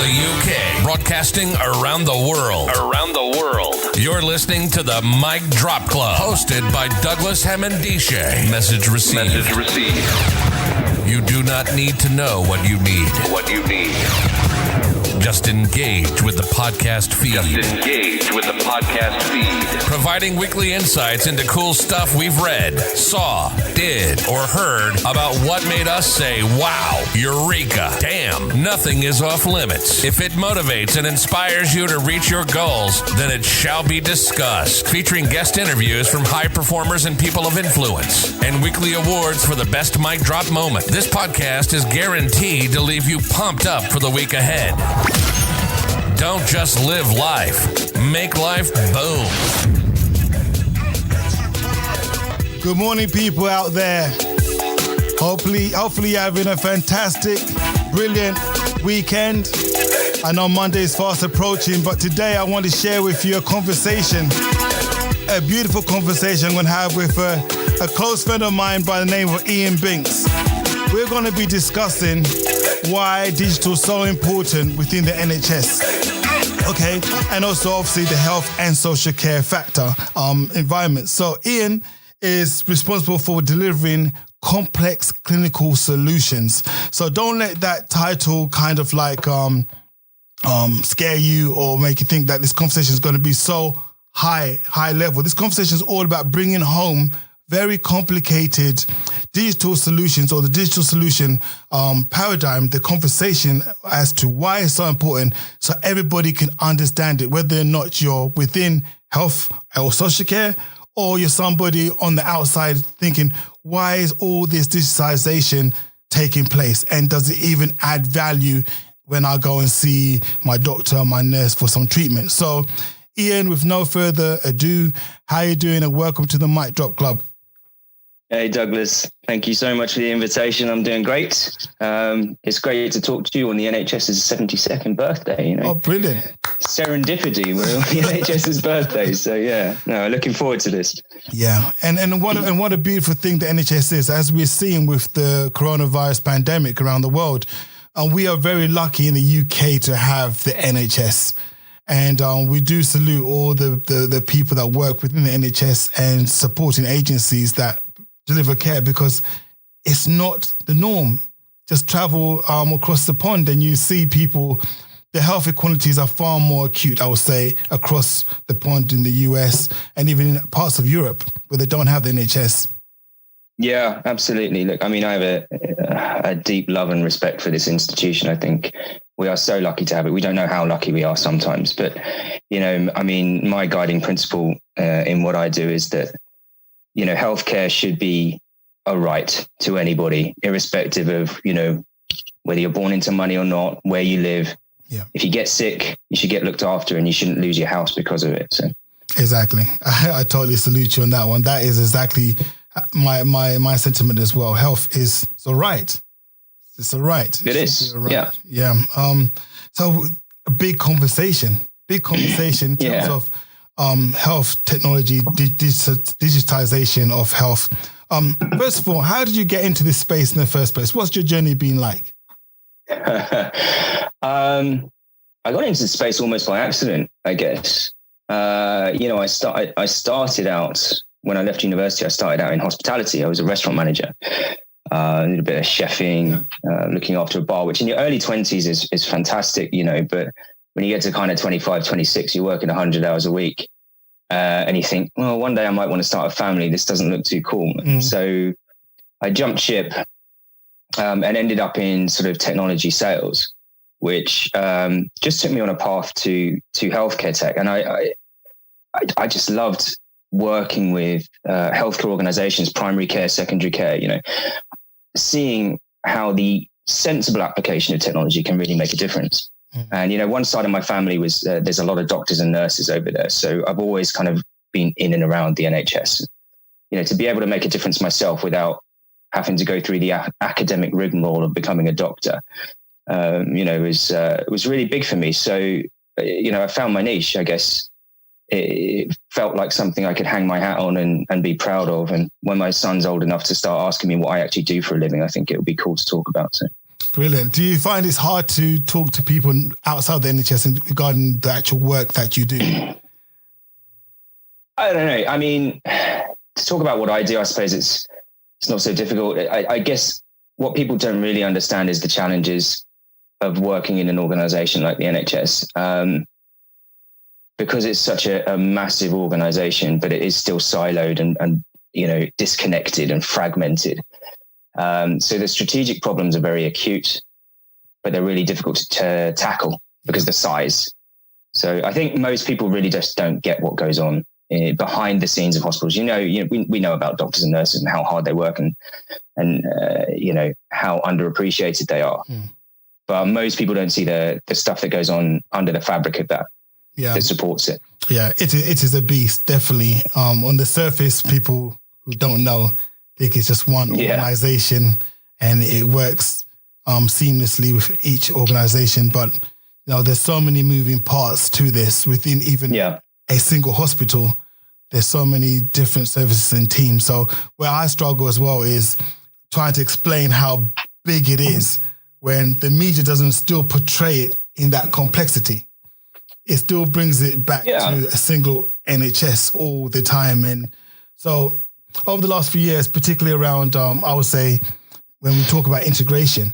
the UK, broadcasting around the world. You're listening to the Mic Drop Club, hosted by Douglas Hammondishe. Message received. You do not need to know what you need. Just engage with the podcast feed. Providing weekly insights into cool stuff we've read, saw, did, or heard about what made us say, wow, eureka, damn, nothing is off limits. If it motivates and inspires you to reach your goals, then it shall be discussed. Featuring guest interviews from high performers and people of influence, and weekly awards for the best mic drop moment. This podcast is guaranteed to leave you pumped up for the week ahead. Don't just live life. Make life boom. Good morning, people out there. Hopefully you're having a fantastic, brilliant weekend. I know Monday's fast approaching, but today I want to share with you a beautiful conversation I'm going to have with a close friend of mine by the name of Ian Binks. We're going to be discussing why digital is so important within the NHS. Okay, and also obviously the health and social care factor environment. So Ian is responsible for delivering complex clinical solutions. So don't let that title kind of like scare you or make you think that this conversation is going to be so high level. This conversation is all about bringing home very complicated digital solutions, or the digital solution paradigm, the conversation as to why it's so important, so everybody can understand it, whether or not you're within health or social care, or you're somebody on the outside thinking, why is all this digitization taking place? And does it even add value when I go and see my doctor or my nurse for some treatment? So Ian, with no further ado, how are you doing, and welcome to the Mic Drop Club. Hey, Douglas. Thank you so much for the invitation. I'm doing great. It's great to talk to you on the NHS's 72nd birthday. You know? Oh, brilliant. Serendipity. We're on the NHS's birthday. So, yeah, no, looking forward to this. Yeah. And what a beautiful thing the NHS is, as we're seeing with the coronavirus pandemic around the world. We are very lucky in the UK to have the NHS. And we do salute all the people that work within the NHS and supporting agencies that deliver care, because it's not the norm. Just travel across the pond and you see people, the health inequalities are far more acute, I would say, across the pond in the US and even in parts of Europe where they don't have the NHS. Yeah, absolutely. Look, I mean, I have a deep love and respect for this institution. I think we are so lucky to have it. We don't know how lucky we are sometimes, but, you know, I mean, my guiding principle in what I do is that, you know, healthcare should be a right to anybody, irrespective of, you know, whether you're born into money or not, where you live. Yeah. If you get sick, you should get looked after, and you shouldn't lose your house because of it. So exactly. I totally salute you on that one. That is exactly my sentiment as well. Health is a right. It's a right. It is. Right. Yeah. Yeah. So a big conversation in terms of health technology, digitization of health. First of all, how did you get into this space in the first place? What's your journey been like? I got into the space almost by accident, I guess. You know, I started out when I left university. I started out in hospitality. I was a restaurant manager. Did a bit of chefing, looking after a bar, which in your early 20s is fantastic, you know, but when you get to kind of 25, 26, you're working 100 hours a week. And you think, well, one day I might want to start a family. This doesn't look too cool. So I jumped ship and ended up in sort of technology sales, which just took me on a path to healthcare tech. And I just loved working with healthcare organizations, primary care, secondary care, you know, seeing how the sensible application of technology can really make a difference. And, you know, one side of my family was there's a lot of doctors and nurses over there. So I've always kind of been in and around the NHS, you know, to be able to make a difference myself without having to go through the academic rigmarole of becoming a doctor, you know, was really big for me. So, you know, I found my niche, I guess. It felt like something I could hang my hat on and be proud of. And when my son's old enough to start asking me what I actually do for a living, I think it would be cool to talk about. So Brilliant. Do you find it's hard to talk to people outside the NHS regarding the actual work that you do? I don't know. I mean, to talk about what I do, I suppose it's not so difficult. I guess what people don't really understand is the challenges of working in an organization like the NHS. Because it's such a massive organization, but it is still siloed and disconnected and fragmented. So the strategic problems are very acute, but they're really difficult to tackle because of the size. So I think most people really just don't get what goes on behind the scenes of hospitals. We know about doctors and nurses and how hard they work and how underappreciated they are. But most people don't see the stuff that goes on under the fabric of that. That supports it. Yeah, it is a beast, definitely. On the surface, people who don't know think it's just one organization and it works seamlessly with each organization. But there's so many moving parts to this within even a single hospital. There's so many different services and teams. So where I struggle as well is trying to explain how big it is when the media doesn't still portray it in that complexity. It still brings it back to a single NHS all the time. And so over the last few years, particularly around, I would say, when we talk about integration,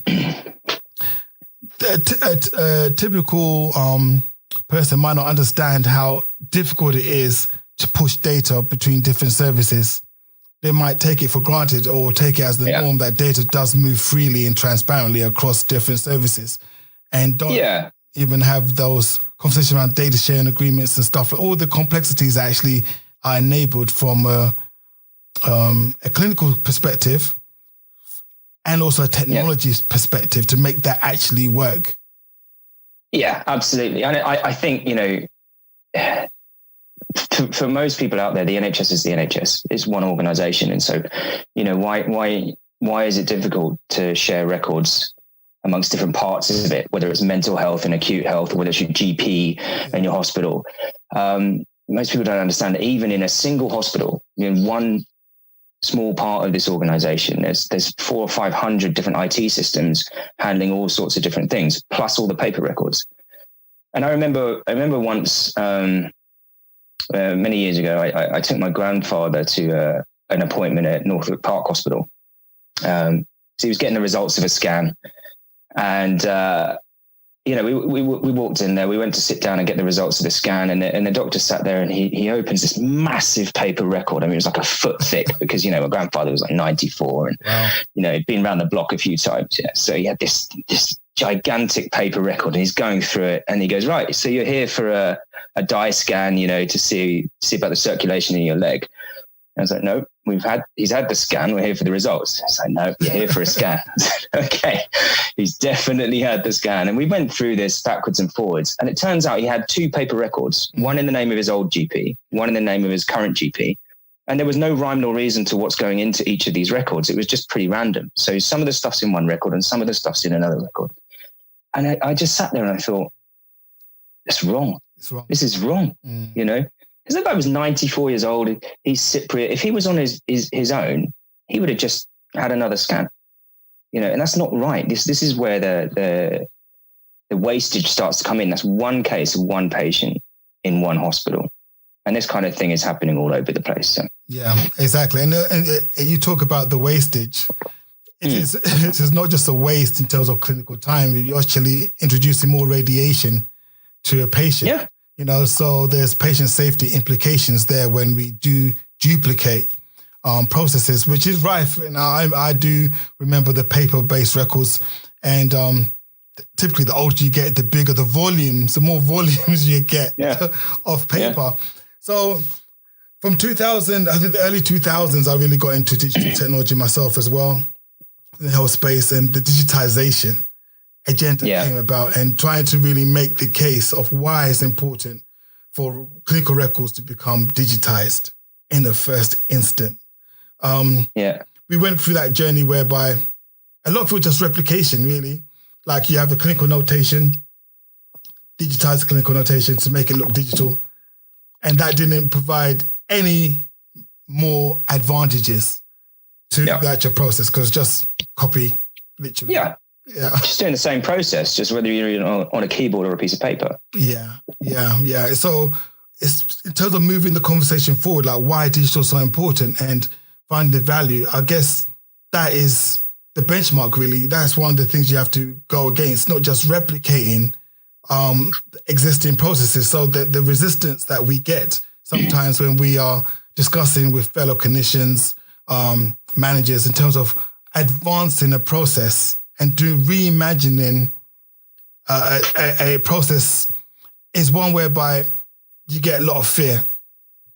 a typical person might not understand how difficult it is to push data between different services. They might take it for granted or take it as the norm that data does move freely and transparently across different services and don't even have those conversations around data sharing agreements and stuff. All the complexities actually are enabled from a clinical perspective and also a technology perspective to make that actually work. Yeah, absolutely. And I think, for most people out there, the NHS is the NHS. It's one organization. And so, why is it difficult to share records amongst different parts of it, whether it's mental health and acute health, or whether it's your GP and your hospital? Most people don't understand that even in a single hospital, in one small part of this organization, there's 400 or 500 different IT systems handling all sorts of different things, plus all the paper records. And I remember once, many years ago, I took my grandfather to an appointment at Northwood Park Hospital. So he was getting the results of a scan. And, we walked in there, we went to sit down and get the results of the scan, and the doctor sat there and he opens this massive paper record. I mean, it was like a foot thick because, my grandfather was like 94 and, he'd been around the block a few times. Yeah. So he had this gigantic paper record and he's going through it and he goes, right, so you're here for a dye scan, to see about the circulation in your leg. I was like, no, he's had the scan. We're here for the results. I was like, no, you're here for a scan. Okay. He's definitely had the scan. And we went through this backwards and forwards. And it turns out he had two paper records, one in the name of his old GP, one in the name of his current GP. And there was no rhyme nor reason to what's going into each of these records. It was just pretty random. So some of the stuff's in one record and some of the stuff's in another record. And I just sat there and I thought, it's wrong. This is wrong, Because the guy was 94 years old. He's Cypriot. If he was on his own, he would have just had another scan, and that's not right. This is where the wastage starts to come in. That's one case of one patient in one hospital. And this kind of thing is happening all over the place. So. Yeah, exactly. And you talk about the wastage. It is not just a waste in terms of clinical time. You're actually introducing more radiation to a patient. Yeah. So there's patient safety implications there when we do duplicate processes, which is rife. And I do remember the paper-based records. And typically the older you get, the bigger the volumes, the more volumes you get of paper. Yeah. So from 2000, I think the early 2000s, I really got into digital technology myself as well, in the health space, and the digitization agenda came about, and trying to really make the case of why it's important for clinical records to become digitized in the first instant. We went through that journey whereby a lot of it was just replication, really. Like you have a clinical notation, digitize the clinical notation to make it look digital. And that didn't provide any more advantages to the actual process because just copy, literally. Yeah. Yeah. Just doing the same process, just whether you're on a keyboard or a piece of paper. Yeah. So it's in terms of moving the conversation forward, like why digital is so important and finding the value, I guess that is the benchmark, really. That's one of the things you have to go against, not just replicating existing processes. So the resistance that we get sometimes when we are discussing with fellow clinicians, managers, in terms of advancing a process and reimagining a process is one whereby you get a lot of fear.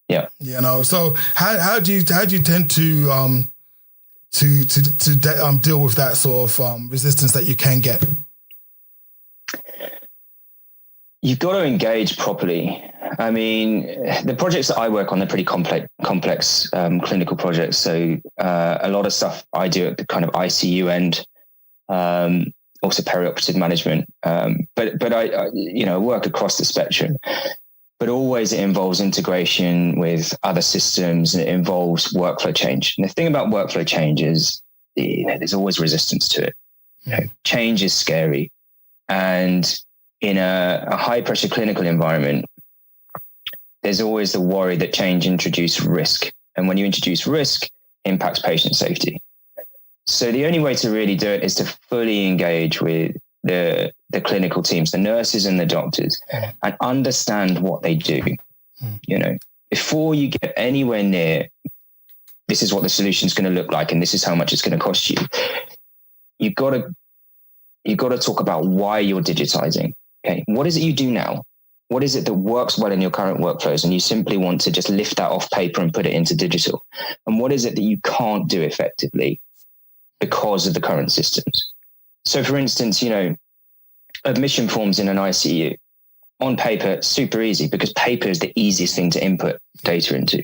Yeah. So how do you tend to deal with that sort of resistance that you can get? You've got to engage properly. I mean, the projects that I work on, they're pretty complex clinical projects. So a lot of stuff I do at the kind of ICU end, also perioperative management. But I work across the spectrum. But always it involves integration with other systems, and it involves workflow change. And the thing about workflow change is there's always resistance to it. Change is scary. And in a high pressure clinical environment, there's always the worry that change introduces risk. And when you introduce risk, it impacts patient safety. So the only way to really do it is to fully engage with the clinical teams, the nurses and the doctors, and understand what they do. Before you get anywhere near, this is what the solution is going to look like, and this is how much it's going to cost you. You've got to talk about why you're digitizing. Okay, what is it you do now? What is it that works well in your current workflows, and you simply want to just lift that off paper and put it into digital? And what is it that you can't do effectively because of the current systems? So, for instance, admission forms in an ICU, on paper, super easy, because paper is the easiest thing to input data into.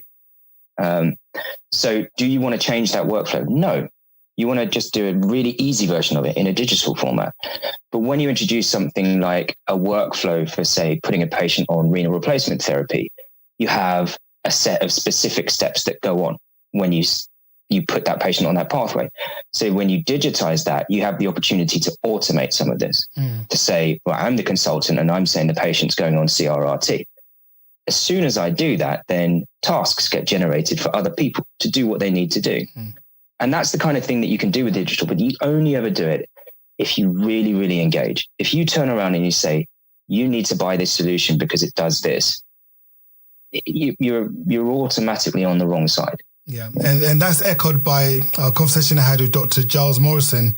So do you want to change that workflow? No. You want to just do a really easy version of it in a digital format. But when you introduce something like a workflow for, say, putting a patient on renal replacement therapy, you have a set of specific steps that go on when you put that patient on that pathway. So when you digitize that, you have the opportunity to automate some of this, to say, well, I'm the consultant and I'm saying the patient's going on CRRT. As soon as I do that, then tasks get generated for other people to do what they need to do. And that's the kind of thing that you can do with digital, but you only ever do it if you really, really engage. If you turn around and you say, you need to buy this solution because it does this, you're automatically on the wrong side. Yeah, and that's echoed by a conversation I had with Dr. Giles Morrison.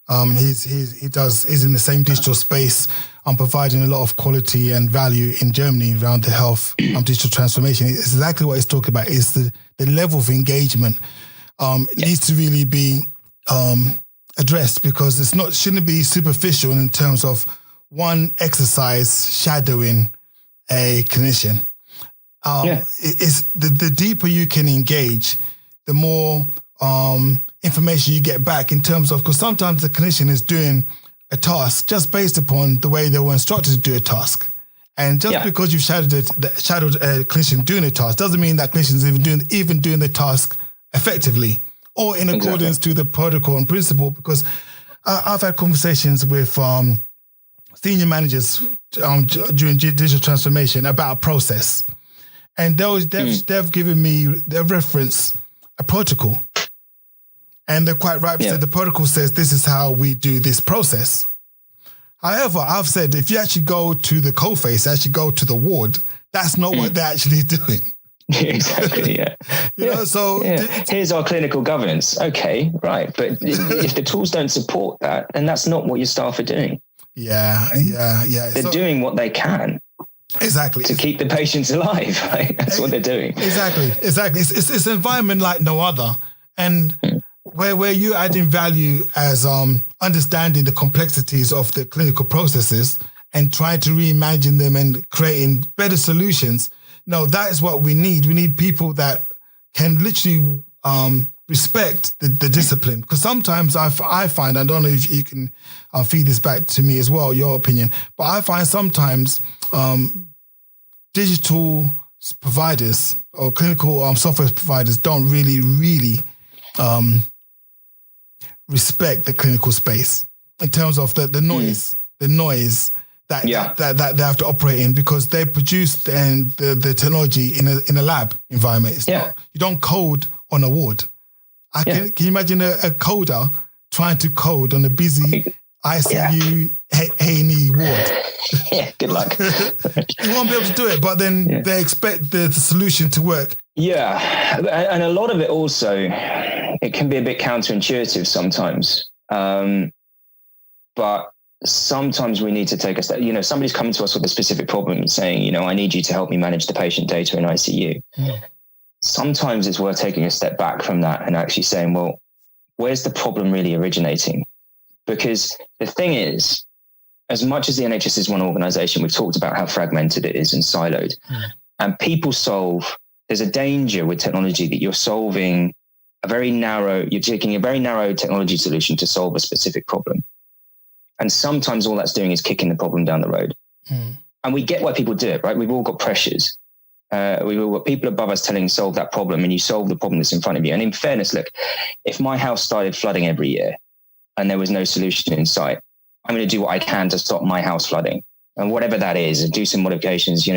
He's in the same digital space, providing a lot of quality and value in Germany around the health digital transformation. It's exactly what he's talking about. Is the level of engagement needs to really be addressed, because shouldn't be superficial in terms of one exercise shadowing a clinician. It's the deeper you can engage, the more information you get back in terms of, because sometimes the clinician is doing a task just based upon the way they were instructed to do a task. And just because you've shadowed a clinician doing a task doesn't mean that clinician is even doing the task effectively or in accordance to the protocol and principle. Because I've had conversations with senior managers during digital transformation about a process. And they've given me, they've referenced a protocol. And they're quite right. So the protocol says this is how we do this process. However, I've said if you actually go to the coalface, actually go to the ward, that's not what they're actually doing. Exactly, here's our clinical governance. Okay, right. But if the tools don't support that, then that's not what your staff are doing. Yeah. They're doing what they can. Exactly. To keep the patients alive, right? That's what they're doing. Exactly. It's an environment like no other. And where you're adding value as understanding the complexities of the clinical processes and trying to reimagine them and creating better solutions. No, that is what we need. We need people that can literally respect the discipline. Because sometimes I find, I don't know if you can feed this back to me as well, your opinion, but I find sometimes digital providers or clinical software providers don't really respect the clinical space. in terms of the noise, that they have to operate in, because they produce the technology in a lab environment. It's not, you don't code on a ward. Can you imagine a coder trying to code on a busy ICU A&E ward? Yeah, good luck. You won't be able to do it, but then they expect the solution to work. Yeah, and a lot of it also, it can be a bit counterintuitive sometimes. But sometimes we need to take a step. Somebody's coming to us with a specific problem and saying, I need you to help me manage the patient data in ICU. Sometimes it's worth taking a step back from that and actually saying, well, where's the problem really originating? Because the thing is, as much as the NHS is one organization, we've talked about how fragmented it is and siloed. And there's a danger with technology that you're taking a very narrow technology solution to solve a specific problem. And sometimes all that's doing is kicking the problem down the road. And we get why people do it, right? We've all got pressures. We've all got people above us telling you solve that problem, and you solve the problem that's in front of you. And in fairness, look, if my house started flooding every year and there was no solution in sight, I'm going to do what I can to stop my house flooding. And whatever that is, and do some modifications,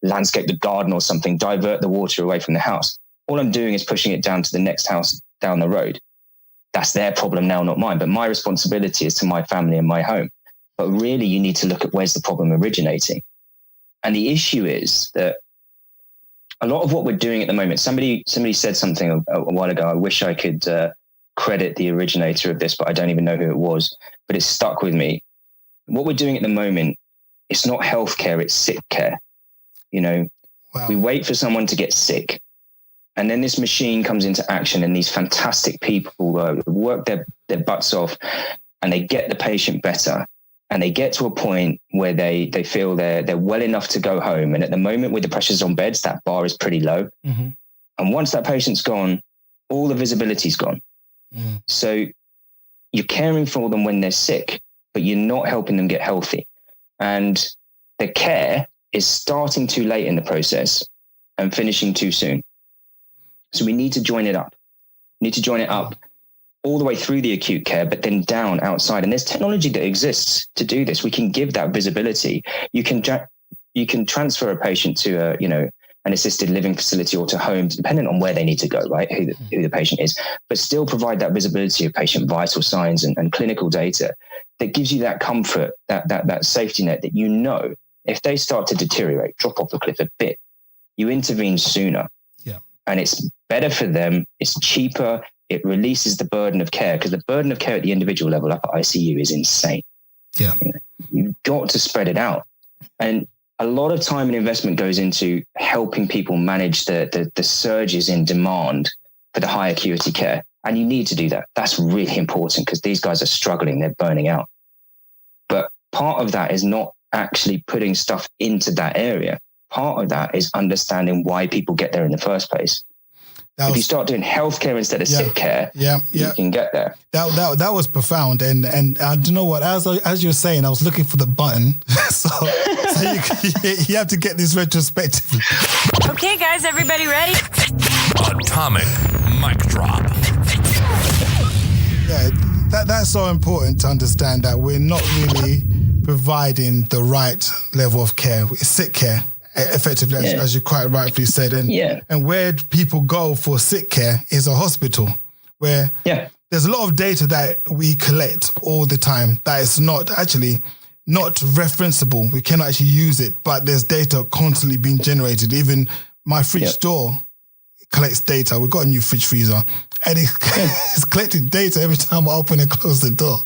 landscape the garden or something, divert the water away from the house. All I'm doing is pushing it down to the next house down the road. That's their problem now, not mine. But my responsibility is to my family and my home. But really, you need to look at where's the problem originating. And the issue is that a lot of what we're doing at the moment, somebody said something a while ago. I wish I could credit the originator of this, but I don't even know who it was. But it's stuck with me. What we're doing at the moment, it's not healthcare, it's sick care. Wow. We wait for someone to get sick, and then this machine comes into action, and these fantastic people work their butts off, and they get the patient better. And they get to a point where they feel they're well enough to go home. And at the moment with the pressures on beds, that bar is pretty low. And once that patient's gone, all the visibility's gone. So you're caring for them when they're sick, but you're not helping them get healthy. And the care is starting too late in the process and finishing too soon. So we need to join it up. All the way through the acute care, but then down outside. And there's technology that exists to do this. We can give that visibility. You can transfer a patient to an assisted living facility or to homes, depending on where they need to go, right? Who the patient is, but still provide that visibility of patient vital signs and clinical data that gives you that comfort, that safety net that if they start to deteriorate, drop off the cliff a bit, you intervene sooner. Yeah. And it's better for them. It's cheaper. It releases the burden of care, because the burden of care at the individual level up at ICU is insane. Yeah. You've got to spread it out. And a lot of time and investment goes into helping people manage the surges in demand for the high acuity care. And you need to do that. That's really important, because these guys are struggling. They're burning out. But part of that is not actually putting stuff into that area. Part of that is understanding why people get there in the first place. If you start doing healthcare instead of sick care, you can get there. That was profound, and you know what? As you were saying, I was looking for the button, so you have to get this retrospectively. Okay, guys, everybody ready? Atomic mic drop. Yeah, that's so important to understand that we're not really providing the right level of care. It's sick care. Effectively, as you quite rightly said. And where people go for sick care is a hospital, where there's a lot of data that we collect all the time that is not referenceable. We cannot actually use it, but there's data constantly being generated. Even my fridge door collects data. We've got a new fridge freezer, and it's collecting data every time I open and close the door.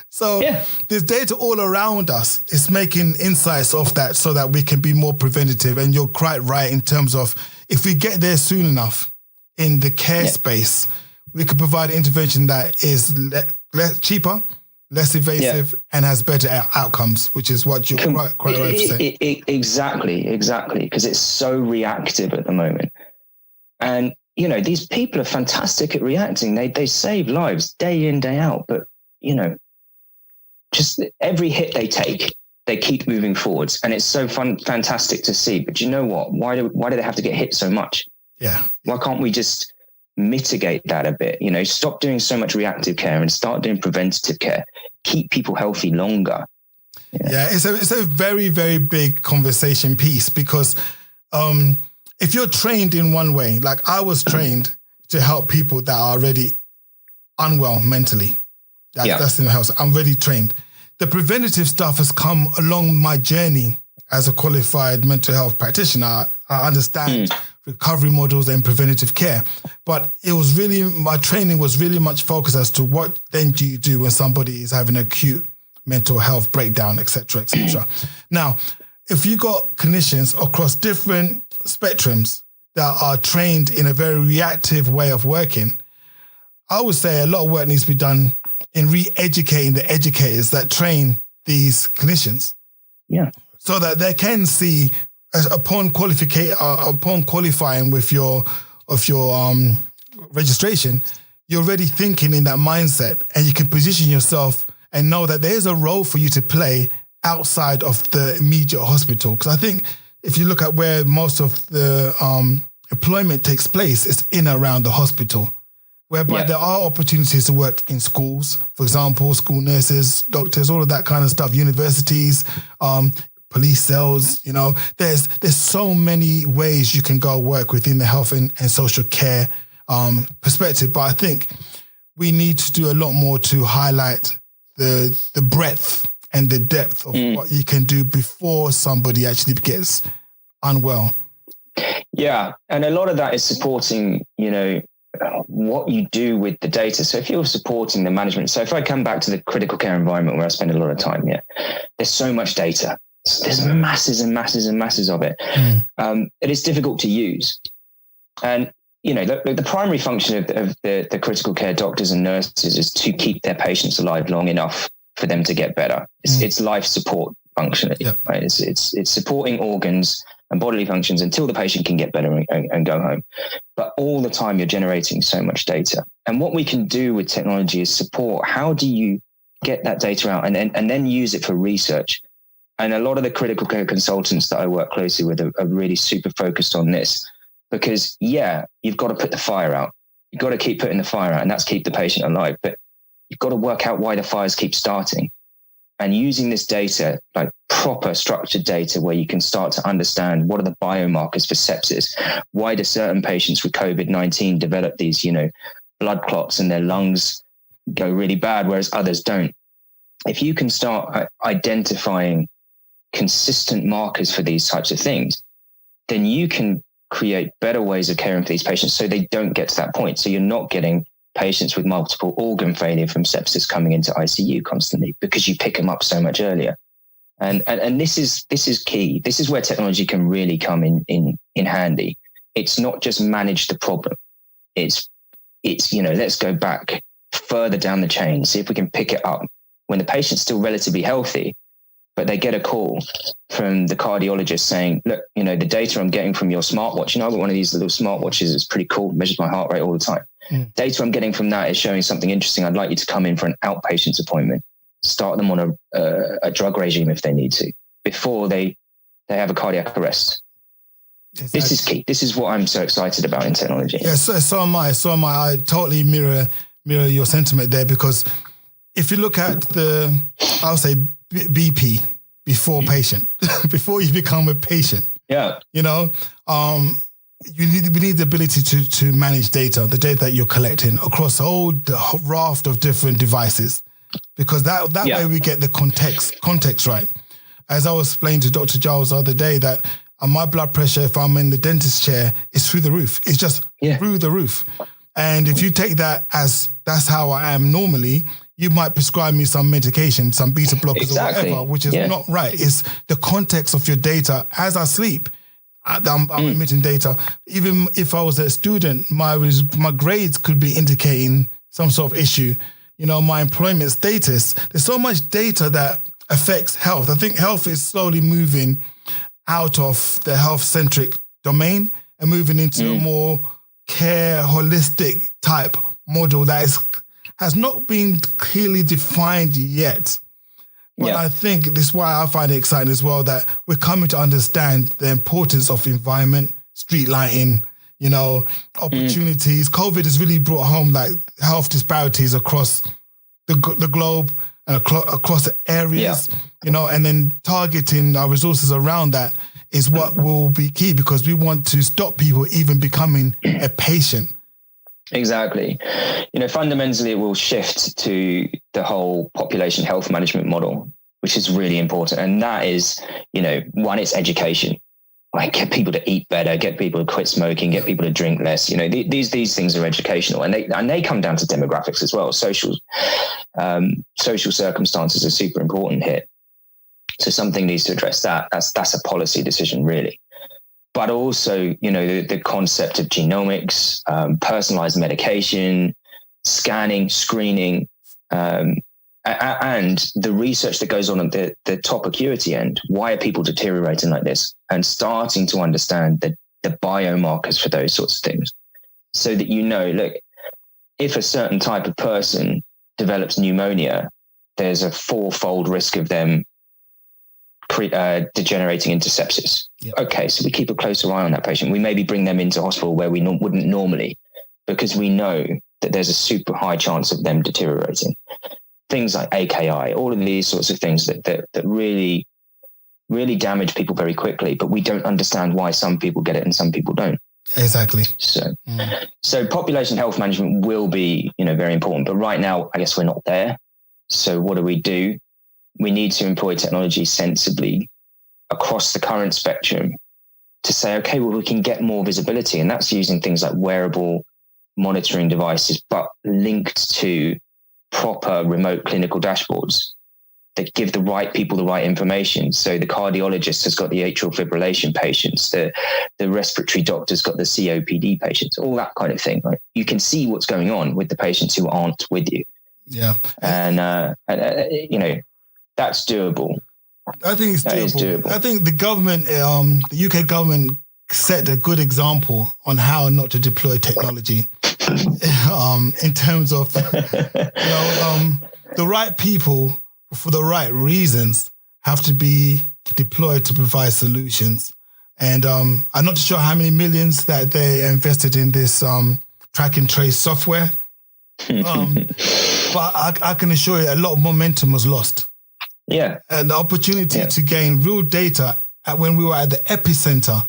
So there's data all around us. It's making insights of that so that we can be more preventative. And you're quite right in terms of, if we get there soon enough in the care space, we can provide intervention that is cheaper, less invasive, and has better outcomes, which is what you're quite right to say. Exactly. Because it's so reactive at the moment. And, these people are fantastic at reacting. They save lives day in, day out. But, just every hit they take, they keep moving forwards, and it's so fantastic to see. But you know what? Why do they have to get hit so much? Yeah. Why can't we just mitigate that a bit? Stop doing so much reactive care and start doing preventative care. keep people healthy longer. Yeah, it's a very, very big conversation piece because if you're trained in one way, like I was trained to help people that are already unwell mentally. That's in the house. I'm already trained. The preventative stuff has come along my journey as a qualified mental health practitioner. I understand recovery models and preventative care, but it was really, my training was really much focused as to what then do you do when somebody is having an acute mental health breakdown, et cetera, et cetera. Now, if you got clinicians across different spectrums that are trained in a very reactive way of working, I would say a lot of work needs to be done in re-educating the educators that train these clinicians. Yeah. So that they can see upon qualifying with your registration, you're already thinking in that mindset and you can position yourself and know that there is a role for you to play outside of the immediate hospital. Because I think if you look at where most of the employment takes place, it's in and around the hospital, whereby there are opportunities to work in schools, for example, school nurses, doctors, all of that kind of stuff, universities, police cells, there's so many ways you can go work within the health and social care perspective. But I think we need to do a lot more to highlight the breadth and the depth of what you can do before somebody actually gets unwell. Yeah. And a lot of that is supporting, what you do with the data. So if you're supporting the management, so if I come back to the critical care environment where I spend a lot of time, there's so much data. There's masses and masses and masses of it. It is difficult to use. And, the primary function of the critical care doctors and nurses is to keep their patients alive long enough for them to get better. It's life support functionally. Right? It's supporting organs and bodily functions until the patient can get better and go home. But all the time you're generating so much data. And what we can do with technology is support. How do you get that data out and then use it for research? And a lot of the critical care consultants that I work closely with are really super focused on this because, you've got to put the fire out. You've got to keep putting the fire out, and that's keep the patient alive. But you've got to work out why the fires keep starting. And using this data, like proper structured data where you can start to understand what are the biomarkers for sepsis, why do certain patients with COVID-19 develop these, blood clots and their lungs go really bad, whereas others don't. If you can start identifying consistent markers for these types of things, then you can create better ways of caring for these patients so they don't get to that point. So you're not getting patients with multiple organ failure from sepsis coming into ICU constantly because you pick them up so much earlier. And this is key. This is where technology can really come in handy. It's not just manage the problem. It's let's go back further down the chain, see if we can pick it up when the patient's still relatively healthy, but they get a call from the cardiologist saying, look, the data I'm getting from your smartwatch, I've got one of these little smartwatches. It's pretty cool. Measures my heart rate all the time. Data I'm getting from that is showing something interesting. I'd like you to come in for an outpatient appointment, start them on a drug regime if they need to, before they have a cardiac arrest. Exactly. This is key. This is what I'm so excited about in technology. Yeah, so am I. I totally mirror your sentiment there, because if you look at I'll say BP before patient, before you become a patient. Yeah. We need the ability to manage data, the data that you're collecting across the raft of different devices, because that way we get the context right. As I was explaining to Dr. Giles the other day, that my blood pressure, if I'm in the dentist chair, is through the roof. It's just through the roof. And if you take that as that's how I am normally, you might prescribe me some medication, some beta blockers or whatever, which is not right. It's the context of your data. As I sleep, I'm emitting data. Even if I was a student, my grades could be indicating some sort of issue. My employment status. There's so much data that affects health. I think health is slowly moving out of the health-centric domain and moving into a more care, holistic type model that has not been clearly defined yet. But I think this is why I find it exciting as well, that we're coming to understand the importance of environment, street lighting, opportunities. COVID has really brought home like health disparities across the globe. and across the areas, and then targeting our resources around that is what will be key, because we want to stop people even becoming a patient. Exactly. Fundamentally, it will shift to the whole population health management model, which is really important. And that is, one, it's education. Like, get people to eat better, get people to quit smoking, get people to drink less. These things are educational, and they come down to demographics as well. Social circumstances are super important here. So something needs to address that. That's a policy decision, really. But also, the concept of genomics, personalized medication, scanning, screening, and the research that goes on at the top acuity end. Why are people deteriorating like this? And starting to understand the biomarkers for those sorts of things, so that look, if a certain type of person develops pneumonia, there's a 4-fold risk of them degenerating into sepsis. Yep. Okay, so we keep a closer eye on that patient. We maybe bring them into hospital where we wouldn't normally, because we know that there's a super high chance of them deteriorating. Things like AKI, all of these sorts of things that really, really damage people very quickly, but we don't understand why some people get it and some people don't. Exactly. So population health management will be, very important. But right now, I guess we're not there. So what do? We need to employ technology sensibly across the current spectrum to say, okay, well, we can get more visibility. And that's using things like wearable monitoring devices, but linked to proper remote clinical dashboards that give the right people the right information. So the cardiologist has got the atrial fibrillation patients, the respiratory doctor's got the COPD patients, all that kind of thing. Right? You can see what's going on with the patients who aren't with you. Yeah. And that's doable. I think it's doable. I think the government, the UK government, set a good example on how not to deploy technology. In terms of the right people for the right reasons have to be deployed to provide solutions. And I'm not sure how many millions that they invested in this track and trace software. But I can assure you a lot of momentum was lost. Yeah. And the opportunity to gain real data when we were at the epicenter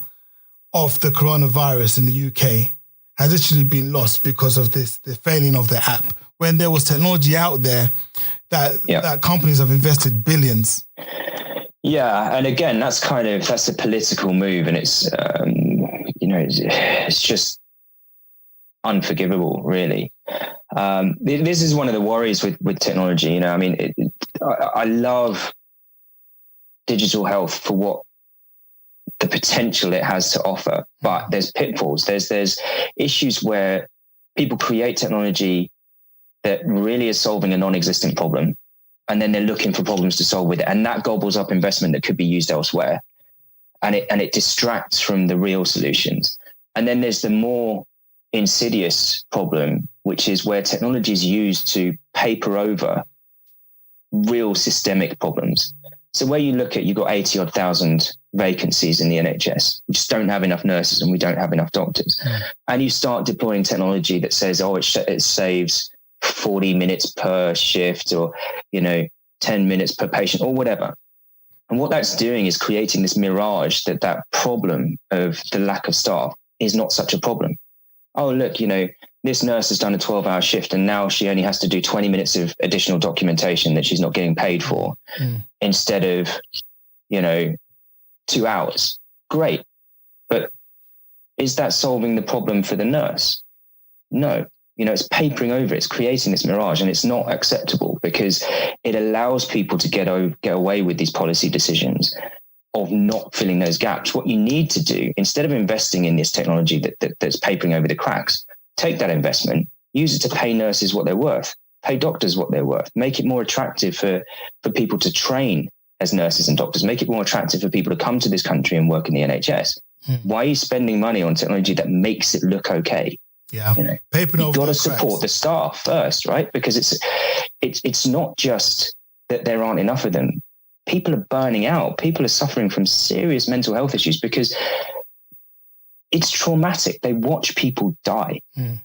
of the coronavirus in the UK has actually been lost because of the failing of the app. When there was technology out there that companies have invested billions. Yeah. And again, that's a political move, and it's, it's just unforgivable, really. This is one of the worries with technology. I love digital health for what the potential it has to offer, but there's pitfalls. There's issues where people create technology that really is solving a non-existent problem, and then they're looking for problems to solve with it, and that gobbles up investment that could be used elsewhere, and it distracts from the real solutions. And then there's the more insidious problem, which is where technology is used to paper over real systemic problems. So where you look at, you've got 80,000 vacancies in the NHS. We just don't have enough nurses and we don't have enough doctors. And you start deploying technology that says, it saves 40 minutes per shift, or, 10 minutes per patient, or whatever. And what that's doing is creating this mirage that problem of the lack of staff is not such a problem. Oh, look, this nurse has done a 12-hour shift and now she only has to do 20 minutes of additional documentation that she's not getting paid for instead of, 2 hours. Great. But is that solving the problem for the nurse? No. It's papering over, it's creating this mirage, and it's not acceptable because it allows people to get away with these policy decisions of not filling those gaps. What you need to do, instead of investing in this technology that's papering over the cracks, take that investment, use it to pay nurses what they're worth, pay doctors what they're worth, make it more attractive for people to train as nurses and doctors, make it more attractive for people to come to this country and work in the NHS. Why are you spending money on technology that makes it look okay? Yeah, you've got to support the staff first, right? Because it's not just that there aren't enough of them. People are burning out. People are suffering from serious mental health issues because it's traumatic. They watch people die, and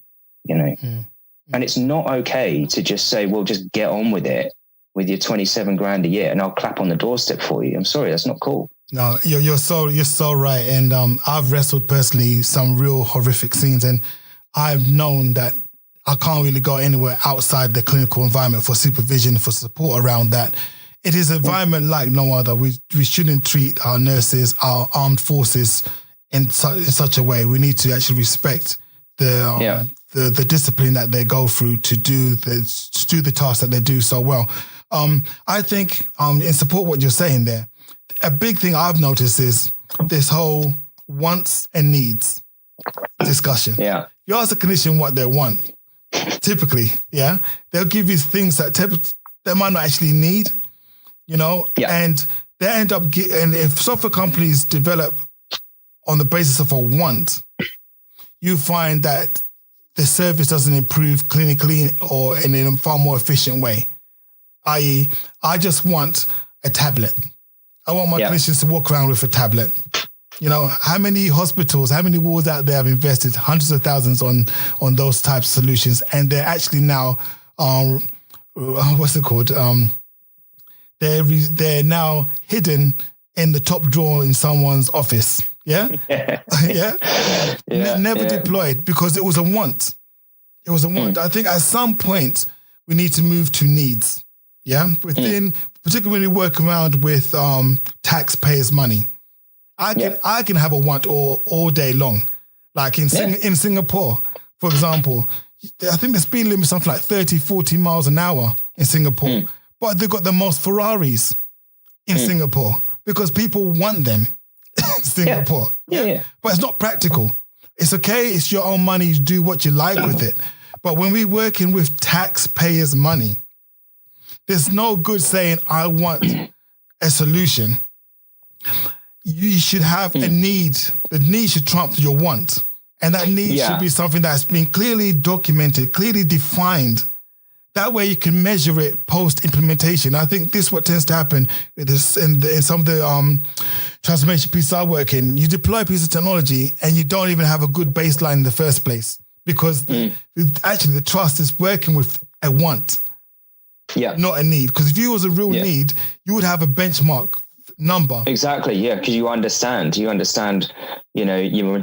it's not okay to just say, well, just get on with it with your 27 grand a year and I'll clap on the doorstep for you. I'm sorry, that's not cool. No, you're so right. And I've wrestled personally some real horrific scenes, and I've known that I can't really go anywhere outside the clinical environment for supervision, for support around that. It is an environment like no other. We shouldn't treat our nurses, our armed forces in such a way. We need to actually respect the discipline that they go through to do the tasks that they do so well. I think in support of what you're saying there, a big thing I've noticed is this whole wants and needs discussion. Yeah. You ask a clinician what they want, typically, they'll give you things that they might not actually need, and they end up and if software companies develop on the basis of a want, you find that the service doesn't improve clinically or in a far more efficient way. I.e., I just want a tablet. I want my clinicians to walk around with a tablet. How many hospitals, how many wards out there have invested hundreds of thousands on those types of solutions, and they're actually now, what's it called? They're now hidden in the top drawer in someone's office. Yeah, never deployed because it was a want. It was a want. I think at some point we need to move to needs. Yeah, particularly work around with taxpayers' money. I can have a want all day long. Like in Singapore, for example, I think the speed limit is something like 30, 40 miles an hour in Singapore. But they've got the most Ferraris in Singapore because people want them in Singapore. Yeah. But it's not practical. It's okay. It's your own money. You do what you like with it. But when we're working with taxpayers' money, there's no good saying, I want a solution. You should have a need. The need should trump your want. And that need should be something that's been clearly documented, clearly defined. That way you can measure it post-implementation. I think this is what tends to happen in some of the transformation pieces I work in. You deploy a piece of technology and you don't even have a good baseline in the first place because actually the trust is working with a want. Yeah, not a need. Because if you was a real need, you would have a benchmark number. Exactly. Yeah, because you understand. Your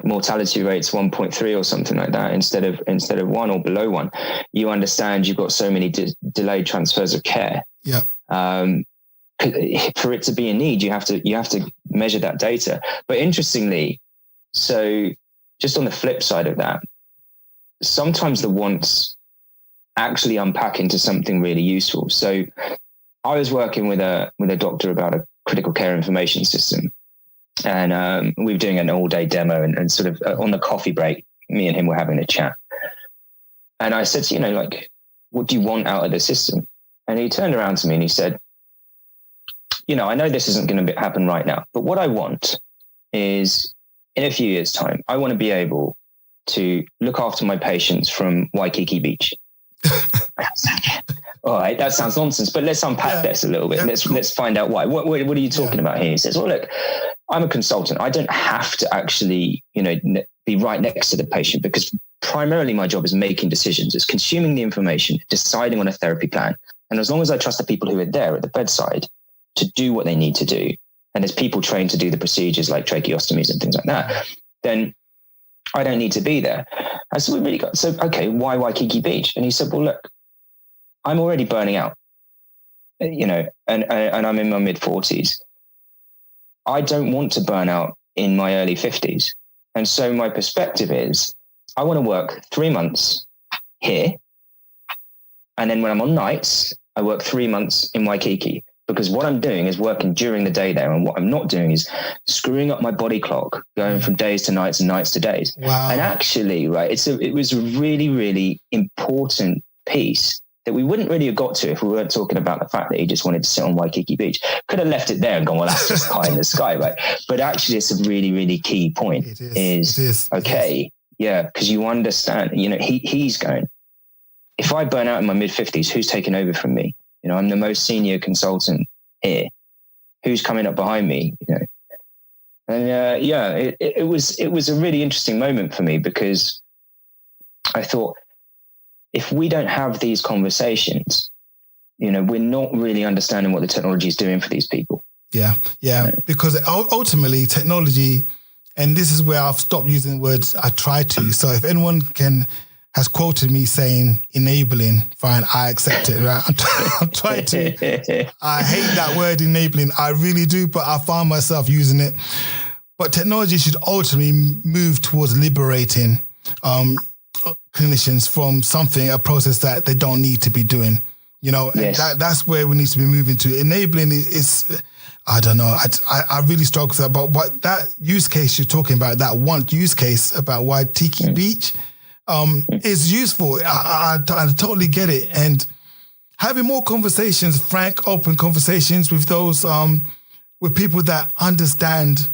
mortality rate's 1.3 or something like that instead of 1 or below 1. You understand you've got so many delayed transfers of care. Yeah. For it to be a need, you have to measure that data. But interestingly, so just on the flip side of that, sometimes the wants actually unpack into something really useful. So I was working with a doctor about a critical care information system, and we were doing an all-day demo and sort of on the coffee break, me and him were having a chat. And I said, what do you want out of the system? And he turned around to me and he said, I know this isn't going to happen right now, but what I want is in a few years' time, I want to be able to look after my patients from Waikiki Beach. All right, that sounds nonsense, but let's unpack this a little bit. Let's find out why. What are you talking about here? He says, well, look, I'm a consultant. I don't have to actually, be right next to the patient because primarily my job is making decisions. It's consuming the information, deciding on a therapy plan. And as long as I trust the people who are there at the bedside to do what they need to do, and there's people trained to do the procedures like tracheostomies and things like that, then I don't need to be there. And so okay, why Waikiki Beach? And he said, well, look, I'm already burning out, and I'm in my mid-40s. I don't want to burn out in my early 50s. And so my perspective is I want to work 3 months here. And then when I'm on nights, I work 3 months in Waikiki, because what I'm doing is working during the day there. And what I'm not doing is screwing up my body clock, going from days to nights and nights to days. Wow. And actually, right, it was a really, really important piece that we wouldn't really have got to if we weren't talking about the fact that he just wanted to sit on Waikiki Beach. Could have left it there and gone, well, that's just pie in the sky, right? But actually, it's a really, really key point. It is. Yeah, because you understand, he's going, if I burn out in my mid-50s, who's taking over from me? I'm the most senior consultant here. Who's coming up behind me? And it was a really interesting moment for me, because I thought, if we don't have these conversations, we're not really understanding what the technology is doing for these people. Yeah. Because ultimately technology, and this is where I've stopped using words I try to. So if anyone has quoted me saying enabling, fine, I accept it, right? I'm trying to, I hate that word enabling. I really do, but I find myself using it. But technology should ultimately move towards liberating clinicians from a process that they don't need to be doing. Yes. And that's where we need to be moving to. Enabling is I don't know. I really struggle with that. But what that use case you're talking about, that one use case about why Tiki Beach is useful. I totally get it. And having more conversations, frank, open conversations with those, with people that understand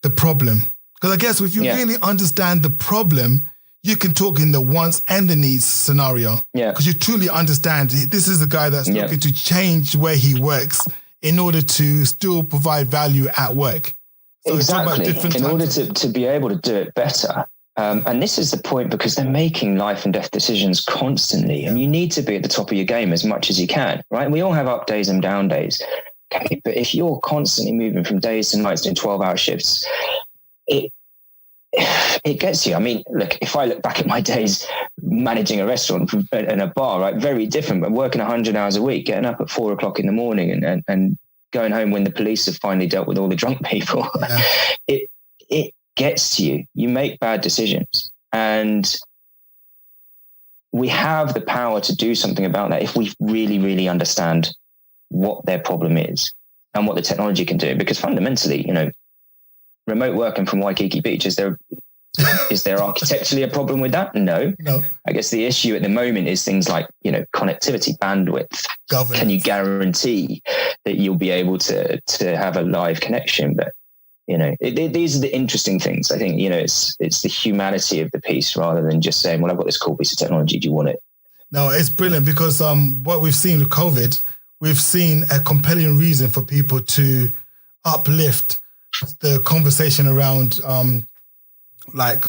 the problem. Because I guess if you really understand the problem, you can talk in the wants and the needs scenario. Yeah. Because you truly understand this is the guy that's looking to change where he works in order to still provide value at work. So exactly. In order to be able to do it better. And this is the point, because they're making life and death decisions constantly, and you need to be at the top of your game as much as you can, right? We all have up days and down days. Okay, but if you're constantly moving from days to nights doing 12-hour shifts, it gets you. I mean, look, if I look back at my days managing a restaurant and a bar, right, very different, but working 100 hours a week, getting up at 4 o'clock in the morning and going home when the police have finally dealt with all the drunk people, it gets to you. You make bad decisions, and we have the power to do something about that if we really, really understand what their problem is and what the technology can do. Because fundamentally, remote working from Waikiki Beach, is there architecturally a problem with that? No. I guess the issue at the moment is things like, connectivity, bandwidth. Governance. Can you guarantee that you'll be able to have a live connection? But, these are the interesting things. I think, it's the humanity of the piece rather than just saying, well, I've got this cool piece of technology. Do you want it? No, it's brilliant because what we've seen with COVID, we've seen a compelling reason for people to uplift the conversation around like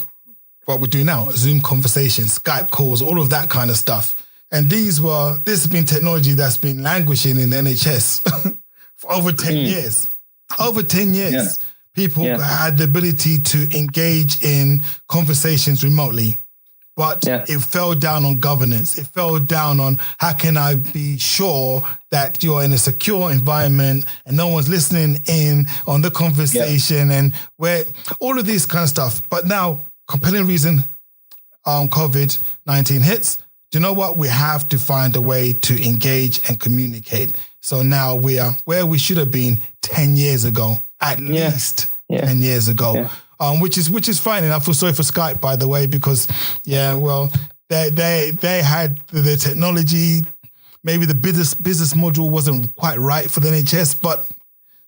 what we do now, Zoom conversations, Skype calls, all of that kind of stuff. And this has been technology that's been languishing in the NHS for over 10 years. Over 10 years, people had the ability to engage in conversations remotely. But it fell down on governance. It fell down on how can I be sure that you're in a secure environment and no one's listening in on the conversation and where all of this kind of stuff. But now, compelling reason, COVID-19 hits. Do you know what? We have to find a way to engage and communicate. So now we are where we should have been 10 years ago, at least 10 years ago. Yeah. Which is fine, and I feel sorry for Skype, by the way, because they had the technology. Maybe the business model wasn't quite right for the NHS, but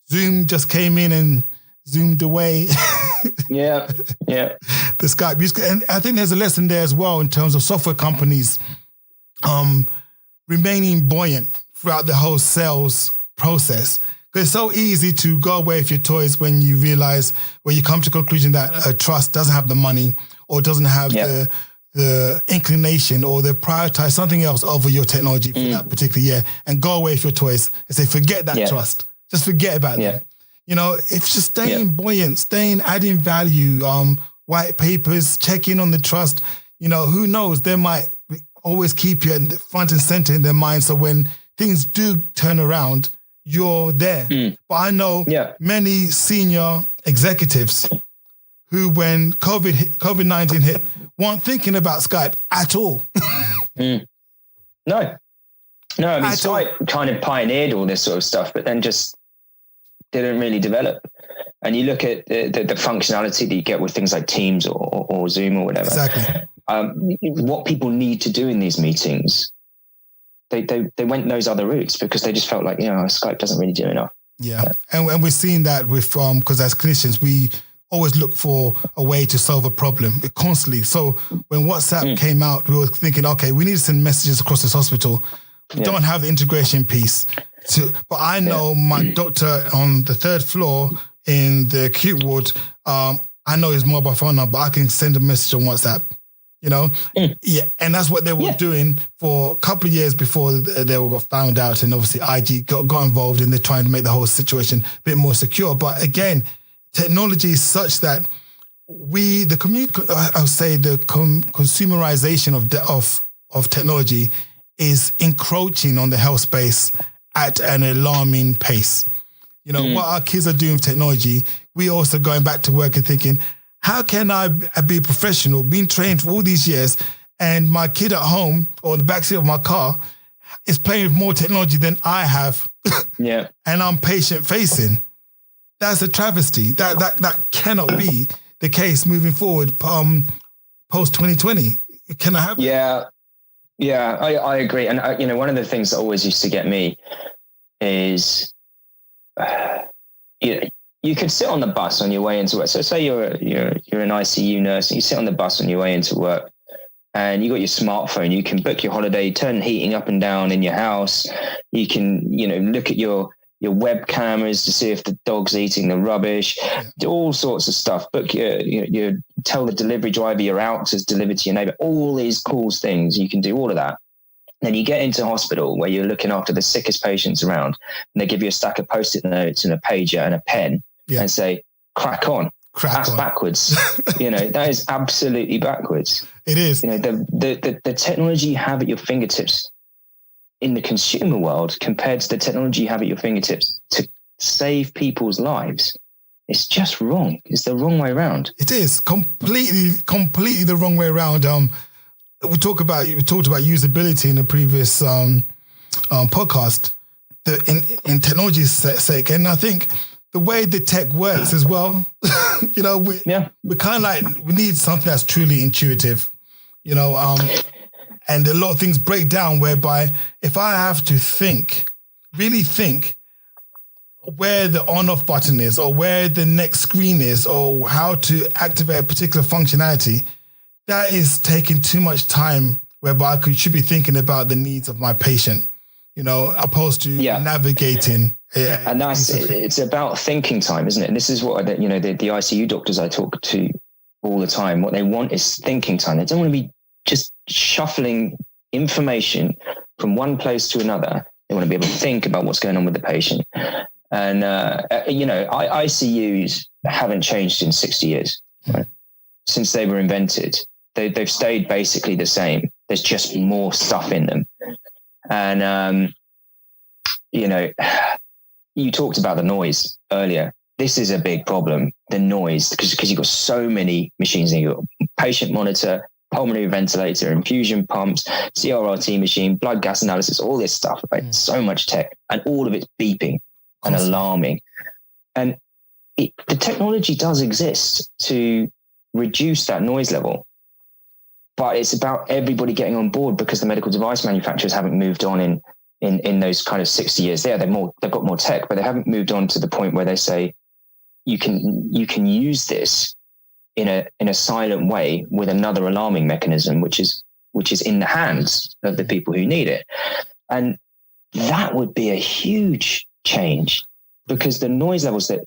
Zoom just came in and zoomed away. The Skype use, and I think there's a lesson there as well in terms of software companies remaining buoyant throughout the whole sales process. Because it's so easy to go away with your toys when you realize, when you come to the conclusion that a trust doesn't have the money or doesn't have the inclination, or they prioritize something else over your technology for that particular year, and go away with your toys and say, forget that trust. Just forget about that. It's just staying buoyant, adding value, white papers, checking on the trust. Who knows? They might always keep you front and center in their mind. So when things do turn around, you're there. But I know many senior executives who, when COVID-19 hit, weren't thinking about Skype at all. No, I mean, Skype kind of pioneered all this sort of stuff, but then just didn't really develop. And you look at the functionality that you get with things like Teams or Zoom or whatever. Exactly. What people need to do in these meetings, they went those other routes because they just felt like, Skype doesn't really do enough. Yeah. And we're seeing that with, because as clinicians, we always look for a way to solve a problem constantly. So when WhatsApp came out, we were thinking, okay, we need to send messages across this hospital. We don't have the integration piece. But I know my doctor on the 3rd floor in the acute ward, I know his mobile phone number. I can send a message on WhatsApp. Yeah, and that's what they were doing for a couple of years before they got found out, and obviously IG got involved, and they're trying to make the whole situation a bit more secure. But again, technology is such that the community, I would say, the consumerization of technology is encroaching on the health space at an alarming pace. What our kids are doing with technology, we also going back to work and thinking, how can I be a professional, being trained for all these years, and my kid at home or the backseat of my car is playing with more technology than I have, and I'm patient facing? That's a travesty. That cannot be the case moving forward post 2020. Can I have it? Yeah, I agree. And one of the things that always used to get me is, you could sit on the bus on your way into work. So say you're an ICU nurse, and you sit on the bus on your way into work, and you got your smartphone. You can book your holiday, turn heating up and down in your house. You can, look at your web cameras to see if the dog's eating the rubbish, do all sorts of stuff. Book you tell the delivery driver you're out to deliver to your neighbor. All these cool things, you can do all of that. Then you get into hospital where you're looking after the sickest patients around, and they give you a stack of Post-it notes and a pager and a pen and say, crack on. That's backwards. That is absolutely backwards. It is. The technology you have at your fingertips in the consumer world compared to the technology you have at your fingertips to save people's lives, it's just wrong. It's the wrong way around. It is completely the wrong way around. We talked about usability in the previous podcast, in technology's sake, and I think the way the tech works as well, we're kind of like, we need something that's truly intuitive, and a lot of things break down whereby if I have to really think where the on-off button is, or where the next screen is, or how to activate a particular functionality, that is taking too much time, whereby I should be thinking about the needs of my patient, opposed to navigating. And it's about thinking time, isn't it? And this is what, the ICU doctors I talk to all the time, what they want is thinking time. They don't want to be just shuffling information from one place to another. They want to be able to think about what's going on with the patient. And, ICUs haven't changed in 60 years, right? Since they were invented. They've stayed basically the same. There's just more stuff in them. And, you talked about the noise earlier. This is a big problem, the noise, because you've got so many machines. You've got patient monitor, pulmonary ventilator, infusion pumps, CRRT machine, blood gas analysis, all this stuff, right? So much tech, and all of it's beeping and alarming. And the technology does exist to reduce that noise level. But it's about everybody getting on board, because the medical device manufacturers haven't moved on in those kind of 60 years there. They've got more tech, but they haven't moved on to the point where they say you can use this in a silent way with another alarming mechanism, which is in the hands of the people who need it. And that would be a huge change, because the noise levels that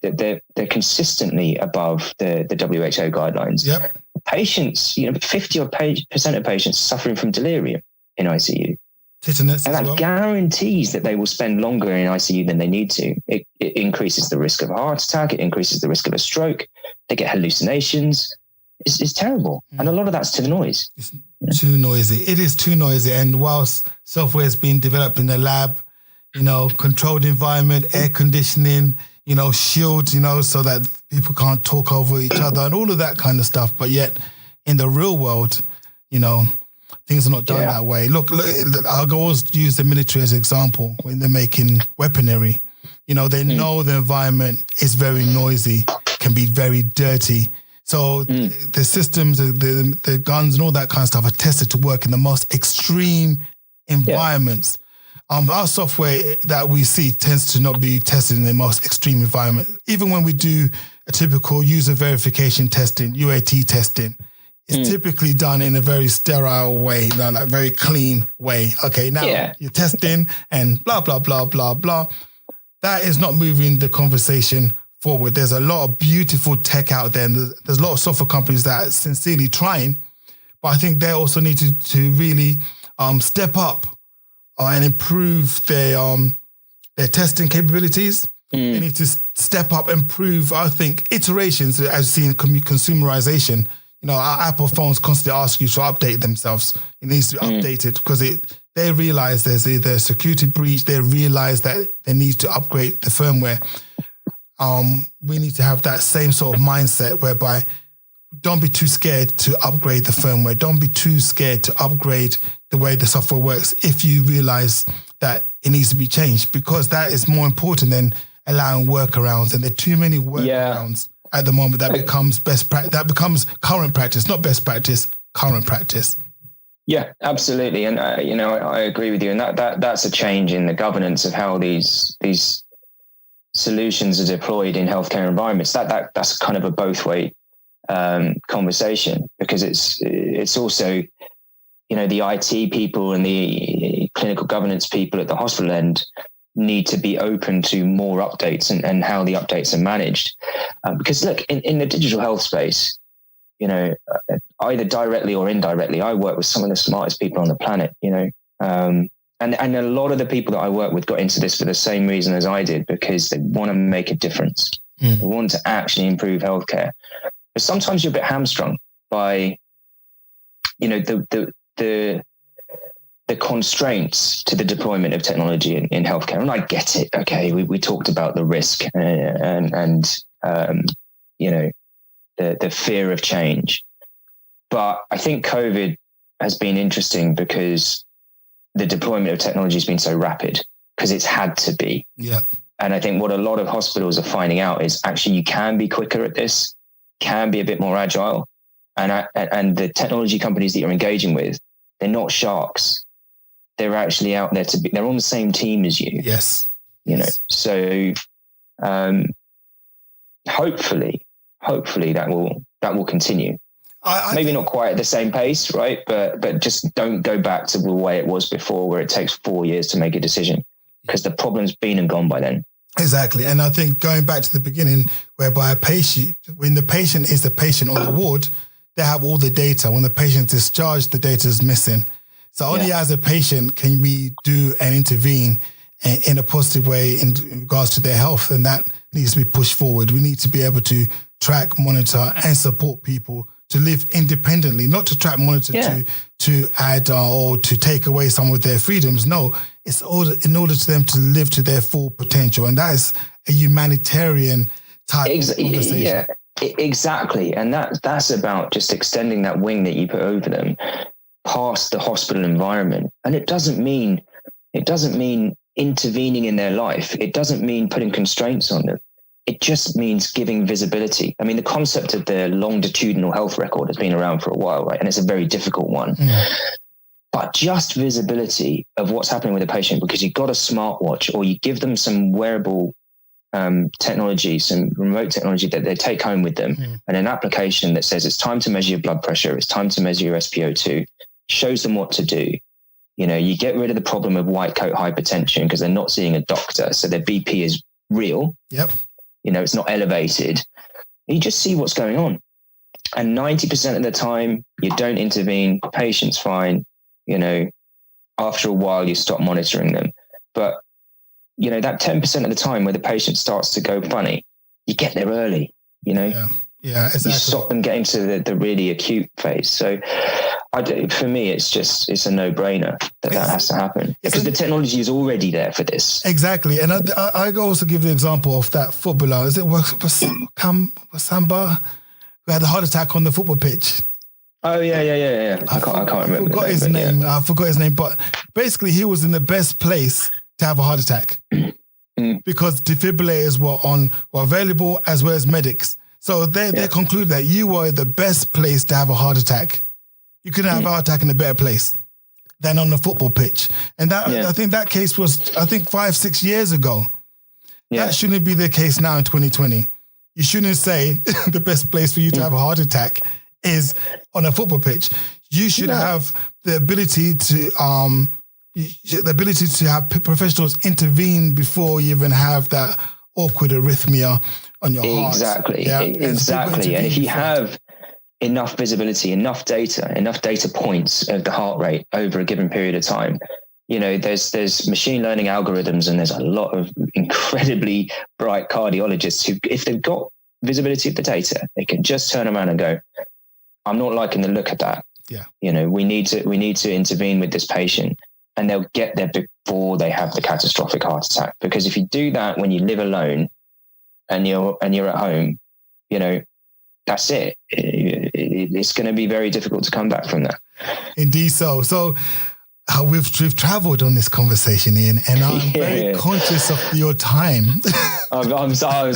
they're consistently above the WHO guidelines. Yep. Patients, 50% of patients suffering from delirium in ICU. Tetanus, and that guarantees that they will spend longer in ICU than they need to. It increases the risk of a heart attack. It increases the risk of a stroke. They get hallucinations. It's terrible. And a lot of that's to the noise. It's too noisy. It is too noisy. And whilst software is being developed in the lab, controlled environment, air conditioning, shields, so that people can't talk over each other and all of that kind of stuff. But yet in the real world, things are not done that way. Look, I'll always use the military as an example when they're making weaponry. They know the environment is very noisy, can be very dirty. So the systems, the guns and all that kind of stuff are tested to work in the most extreme environments. Our software that we see tends to not be tested in the most extreme environment. Even when we do a typical user verification testing, UAT testing, it's typically done in a very sterile way, like very clean way. Okay, now you're testing and blah, blah, blah, blah, blah. That is not moving the conversation forward. There's a lot of beautiful tech out there, and there's a lot of software companies that are sincerely trying, but I think they also need to really step up and improve their testing capabilities. They need to step up, improve, I think, iterations as seen in consumerization. You know, our Apple phones constantly ask you to update themselves. It needs to be updated because they realize there's either a security breach. They realize that they need to upgrade the firmware. We need to have that same sort of mindset whereby don't be too scared to upgrade the firmware. Don't be too scared to upgrade the way the software works if you realize that it needs to be changed, because that is more important than allowing workarounds. And there are too many workarounds at the moment that becomes that becomes current practice, not best practice, current practice. Yeah, absolutely. And, I agree with you. And that's a change in the governance of how these solutions are deployed in healthcare environments. That's kind of a both way conversation, because it's also, the IT people and the clinical governance people at the hospital end need to be open to more updates and how the updates are managed. Because look, in the digital health space, either directly or indirectly, I work with some of the smartest people on the planet, and a lot of the people that I work with got into this for the same reason as I did, because they want to make a difference. They want to actually improve healthcare. But sometimes you're a bit hamstrung by, the constraints to the deployment of technology in healthcare. And I get it. Okay. We talked about the risk and the fear of change. But I think COVID has been interesting because the deployment of technology has been so rapid, because it's had to be. Yeah. And I think what a lot of hospitals are finding out is actually you can be quicker at this, can be a bit more agile. And the technology companies that you're engaging with, they're not sharks. They're actually out there they're on the same team as you. Yes. So hopefully that will continue. Maybe not quite at the same pace, right? But just don't go back to the way it was before, where it takes 4 years to make a decision, because the problem's been and gone by then. Exactly. And I think going back to the beginning, whereby when the patient is the patient on the ward, they have all the data. When the patient is discharged, the data is missing. So only as a patient can we do and intervene in a positive way in regards to their health. And that needs to be pushed forward. We need to be able to track, monitor, and support people to live independently, not to track, monitor, to add or to take away some of their freedoms. No, it's in order to them to live to their full potential. And that is a humanitarian type of conversation. Yeah, exactly. And that's about just extending that wing that you put over them past the hospital environment. And it doesn't mean intervening in their life. It doesn't mean putting constraints on them. It just means giving visibility. I mean, the concept of the longitudinal health record has been around for a while, right? And it's a very difficult one. But just visibility of what's happening with a patient, because you've got a smartwatch or you give them some wearable technology, some remote technology that they take home with them, and an application that says it's time to measure your blood pressure, it's time to measure your SpO2, shows them what to do. You get rid of the problem of white coat hypertension because they're not seeing a doctor. So their BP is real. Yep. It's not elevated. You just see what's going on. And 90% of the time you don't intervene, patient's fine. After a while you stop monitoring them. But, that 10% of the time where the patient starts to go funny, you get there early, Yeah, exactly. You stop them getting to the really acute phase. So for me, it's a no-brainer that has to happen, because the technology is already there for this. Exactly. And I also give the example of that footballer. Is it Samba, who had a heart attack on the football pitch? Oh, yeah. I can't remember. I forgot his name. But basically, he was in the best place to have a heart attack because defibrillators were available as well as medics. So they conclude that you were the best place to have a heart attack. You couldn't have a heart attack in a better place than on the football pitch. And I think that case was, 5-6 years ago. Yeah. That shouldn't be the case now in 2020. You shouldn't say the best place for you to have a heart attack is on a football pitch. You should have the ability to have professionals intervene before you even have that awkward arrhythmia on your heart. Exactly. Yeah? Exactly. And if you have enough visibility, enough data points of the heart rate over a given period of time. You know, there's machine learning algorithms, and there's a lot of incredibly bright cardiologists who, if they've got visibility of the data, they can just turn around and go, I'm not liking the look of that. Yeah. You know, we need to intervene with this patient, and they'll get there before they have the catastrophic heart attack. Because if you do that when you live alone and you're at home, you know, that's it. It's going to be very difficult to come back from that. Indeed. So we've traveled on this conversation, Ian, and I'm very conscious of your time. I'm sorry.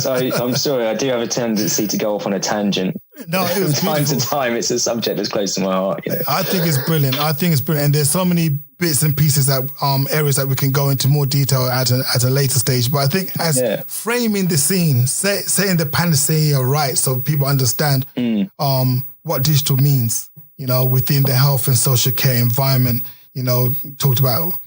I do have a tendency to go off on a tangent. No, it was from time to time. It's a subject that's close to my heart. You know? I think it's brilliant. And there's so many bits and pieces that areas that we can go into more detail at a later stage. But I think as framing the scene, saying the panacea right, so people understand what digital means, you know, within the health and social care environment. You know, talked about,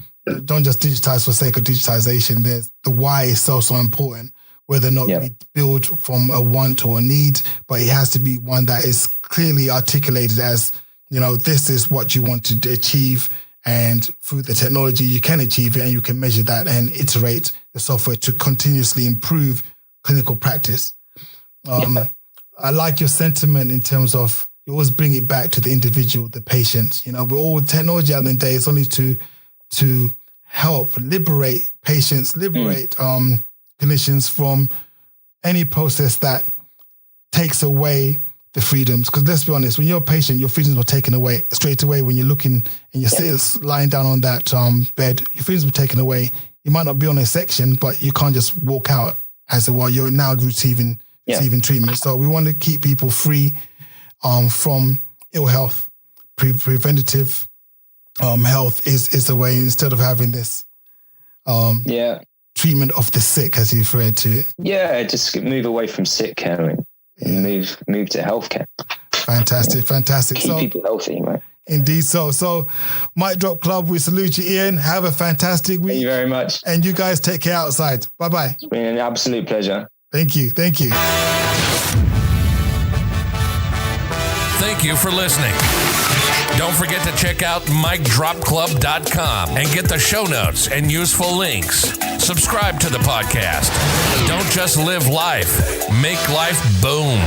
don't just digitize for sake of digitization. There's the why is so important, whether or not we build from a want or a need, but it has to be one that is clearly articulated as, you know, this is what you want to achieve. And through the technology, you can achieve it, and you can measure that and iterate the software to continuously improve clinical practice. I like your sentiment in terms of, you always bring it back to the individual, the patient. You know, we're all technology out in the day. It's only to help liberate patients, liberate clinicians from any process that takes away the freedoms. Because let's be honest, when you're a patient, your freedoms were taken away straight away. When you're looking and you're lying down on that bed, your freedoms were taken away. You might not be on a section, but you can't just walk out as it were. You're now receiving treatment. So we want to keep people free from ill health. Preventative health is the way, instead of having this treatment of the sick, as you've referred to it. Yeah, just move away from sick care and move to healthcare. Fantastic. Keep people healthy, right? Indeed. So Mic Drop Club, we salute you, Ian. Have a fantastic week. Thank you very much. And you guys take care outside. Bye-bye. It's been an absolute pleasure. Thank you. Thank you for listening. Don't forget to check out micdropclub.com and get the show notes and useful links. Subscribe to the podcast. Don't just live life, make life boom.